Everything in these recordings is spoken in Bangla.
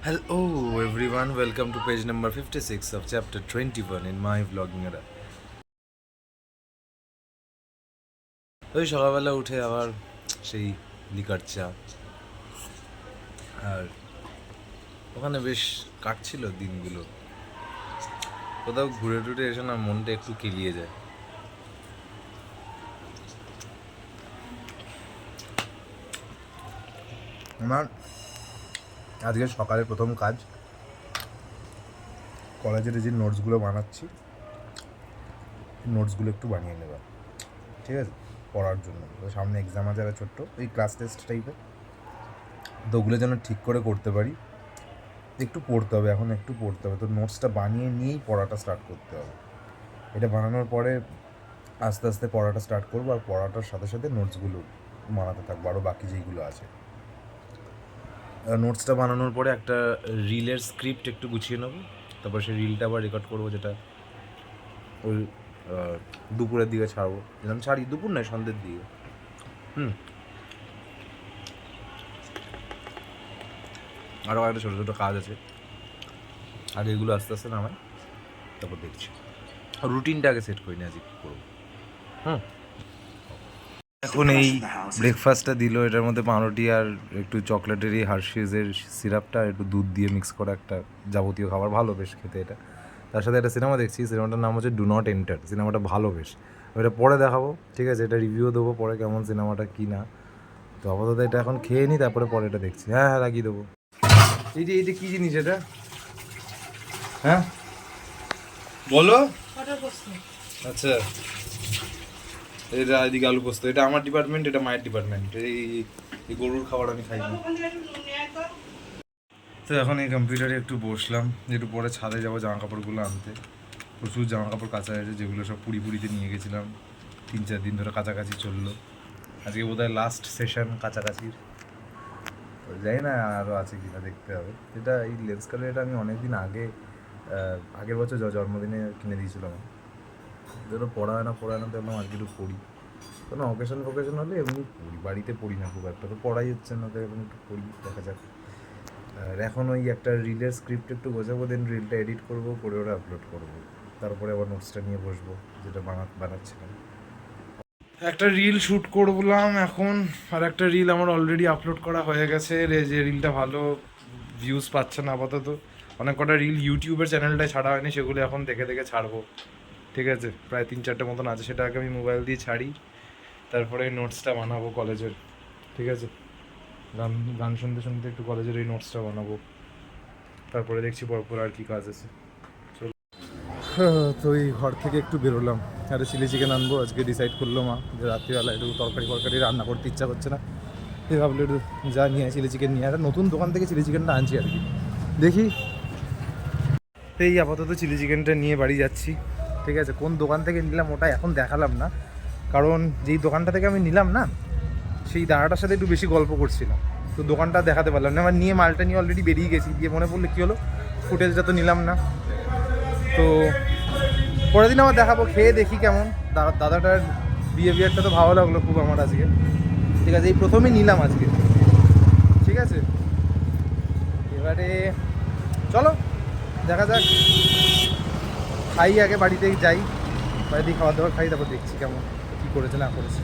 Hello everyone, welcome to page number 56 of chapter 21 in my vlogging era. ওই সকালবেলা উঠে আবার সেই লিকার চা, আর ওখানে বেশ কাটছিল দিনগুলো। কোথাও ঘুরে টুরে এসে না মনটা একটু কেলিয়ে যায়। আমার আজকে সকালে প্রথম কাজ কলেজের যে নোটসগুলো বানাচ্ছি, নোটসগুলো একটু বানিয়ে নেবা, ঠিক আছে, পড়ার জন্য। সামনে এক্সাম আছে আর ছোট্ট এই ক্লাস টেস্ট টাইপের, তো ওগুলো যেন ঠিক করে করতে পারি। একটু পড়তে হবে, এখন একটু পড়তে হবে, তো নোটসটা বানিয়ে নিয়েই পড়াটা স্টার্ট করতে হবে। এটা বানানোর পরে আস্তে আস্তে পড়াটা স্টার্ট করবো, আর পড়াটার সাথে সাথে নোটসগুলো বানাতে থাকবো, আরও বাকি যেইগুলো আছে। নোটসটা বানানোর পরে একটা রিলের স্ক্রিপ্ট একটু গুছিয়ে নেবো, তারপর সেই রিলটা আবার রেকর্ড করবো, যেটা ওই দুপুরের দিকে ছাড়বো, যেরকম ছাড়ি দুপুর নয় সন্ধ্যের দিকে। আরও একটা ছোটো ছোটো কাজ আছে, আগে এগুলো আস্তে আস্তে নামাই, তারপর দেখছি। রুটিনটা আগে সেট করি না আজকে কী করবো। এখন এই ব্রেকফাস্টটা দিল, এটার মধ্যে পাউরুটি আর একটু চকলেটের এই হার্শিজের সিরাপটা আর একটু দুধ দিয়ে মিক্স করা একটা যাবতীয় খাবার, ভালো বেশ খেতে এটা। তার সাথে একটা সিনেমা দেখছি, সিনেমাটার নাম হচ্ছে ডু নট এন্টার। সিনেমাটা ভালো বেশ, এটা পরে দেখাবো, ঠিক আছে, এটা রিভিউ দেবো পরে কেমন সিনেমাটা কি না। তো আপাতত এটা এখন খেয়ে নিই, তারপরে পরে এটা দেখছি। হ্যাঁ হ্যাঁ, লাগিয়ে দেবো। এইটা কী জিনিস এটা? হ্যাঁ বলো। আচ্ছা, এটা এদিকে আলু পোস্ত, এটা আমার ডিপার্টমেন্ট, এটা মায়ের ডিপার্টমেন্ট। এই গরুর খাবার আমি খাই না। তো এখন এই কম্পিউটারে একটু বসলাম, একটু পরে ছাদে যাবো জামা কাপড়গুলো আনতে। প্রচুর জামা কাপড় কাচা হয়েছে, যেগুলো সব পুরিতে নিয়ে গেছিলাম, 3-4 দিন ধরে কাছাকাছি চললো। আজকে বোধহয় লাস্ট সেশন কাছাকাছির, যাই না আরও আছে কিনা দেখতে হবে। এটা এই লেন্স কালার, এটা আমি অনেকদিন আগের বছর জন্মদিনে কিনে দিয়েছিলাম। যেটা পড়া হয় না দেখলাম আজকে একটু পড়ি, কোনো অকেশন হলে এমনি পড়ি, বাড়িতে পড়ি না খুব একটা, তো পড়াই হচ্ছে না, তো এখন একটু পড়ি, দেখা যাক। আর এখন ওই একটা রিলের স্ক্রিপ্ট একটু বোঝাবো, দেন রিলটা এডিট করবো, করে ওটা আপলোড করবো, তারপরে আবার নোটসটা নিয়ে বসবো, যেটা বানাচ্ছিলাম। একটা রিল শ্যুট করলাম এখন, আর একটা রিল আমার অলরেডি আপলোড করা হয়ে গেছে। যে রিলটা ভালো ভিউজ পাচ্ছে না আপাতত, অনেক কটা রিল ইউটিউবের চ্যানেলটায় ছাড়া হয়নি, সেগুলো এখন দেখে দেখে ছাড়বো, ঠিক আছে। প্রায় 3-4টে মতন আছে, সেটা আগে আমি মোবাইল দিয়ে ছাড়ি, তারপরে নোটসটা বানাবো কলেজের, ঠিক আছে। গান গান শুনতে শুনতে একটু কলেজের এই নোটসটা বানাবো, তারপরে দেখছি পরপর আর কি কাজ আছে। তো এই ঘর থেকে একটু বেরোলাম, আরে চিলি চিকেন আনবো আজকে, ডিসাইড করলো মা যে রাত্রিবেলা একটু তরকারি রান্না করতে ইচ্ছা করছে না, এই ভাবলো একটু যা নিয়ে চিলি চিকেন নিয়ে, একটা নতুন দোকান থেকে চিলি চিকেনটা আনছি আর কি, দেখি। এই আপাতত চিলি চিকেনটা নিয়ে বাড়ি যাচ্ছি, ঠিক আছে। কোন দোকান থেকে নিলাম ওটা এখন দেখালাম না, কারণ যেই দোকানটা থেকে আমি নিলাম না, সেই দাঁড়াটার সাথে একটু বেশি গল্প করছিলাম, তো দোকানটা দেখাতে পারলাম না। আমার নিয়ে মালটা নিয়ে অলরেডি বেরিয়ে গেছি, গিয়ে মনে পড়লো কী হলো, ফুটেজটা তো নিলাম না। তো পরের দিন আবার দেখাবো, খেয়ে দেখি কেমন। দাদাটার বিহেভিয়ারটা তো ভালো লাগলো খুব আমার আজকে, ঠিক আছে। এই প্রথমেই নিলাম আজকে, ঠিক আছে। এবারে চলো দেখা যাক, খাই আগে, বাড়িতে যাই, বাড়িতে খাওয়া দাওয়া খাই, তারপর দেখছি কেমন কী করেছে না করেছে,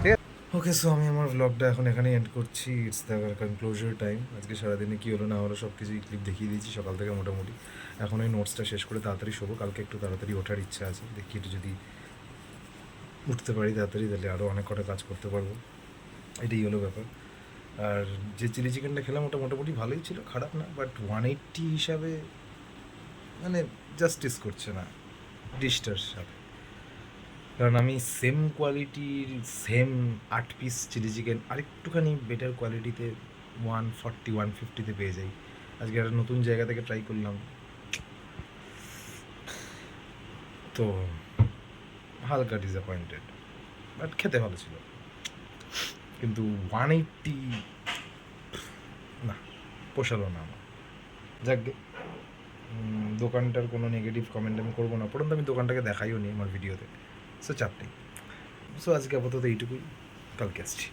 ঠিক আছে। ওকে, সো আমি আমার ব্লগটা এখন এখানে এন্ড করছি। It's the conclusion time. আজকে সারাদিনে কী হলো না হলো সব কিছুই ক্লিপ দেখিয়ে দিয়েছি সকাল থেকে মোটামুটি। এখন এই নোটসটা শেষ করে তাড়াতাড়ি শোবো, কালকে একটু তাড়াতাড়ি ওঠার ইচ্ছা আছে, দেখি একটু যদি উঠতে পারি তাড়াতাড়ি, তাহলে আরও অনেক কটা কাজ করতে পারবো, এটাই হলো ব্যাপার। আর যে চিলি চিকেনটা খেলাম ওটা মোটামুটি ভালোই ছিল, খারাপ না, বাট 180 হিসাবে মানে জাস্টিস করছে না ডিশটার সাথে। কারণ আমি সেম কোয়ালিটির 8 পিস চিলি চিকেন আরেকটুখানি বেটার কোয়ালিটিতে 140-150-তে পেয়ে যাই। আজকে একটা নতুন জায়গা থেকে ট্রাই করলাম, তো হালকা ডিসঅ্যাপয়েন্টেড, বাট খেতে ভালো ছিল। কিন্তু 180 না, পোষালো না আমার। যাক, দোকানটার কোনো নেগেটিভ কমেন্ট আমি করবো না, পরন্তু আমি দোকানটাকে দেখাইও নি আমার ভিডিওতে, সো চাপটাই। সো আজকে আপাতত এইটুকুই, কালকে আসছি।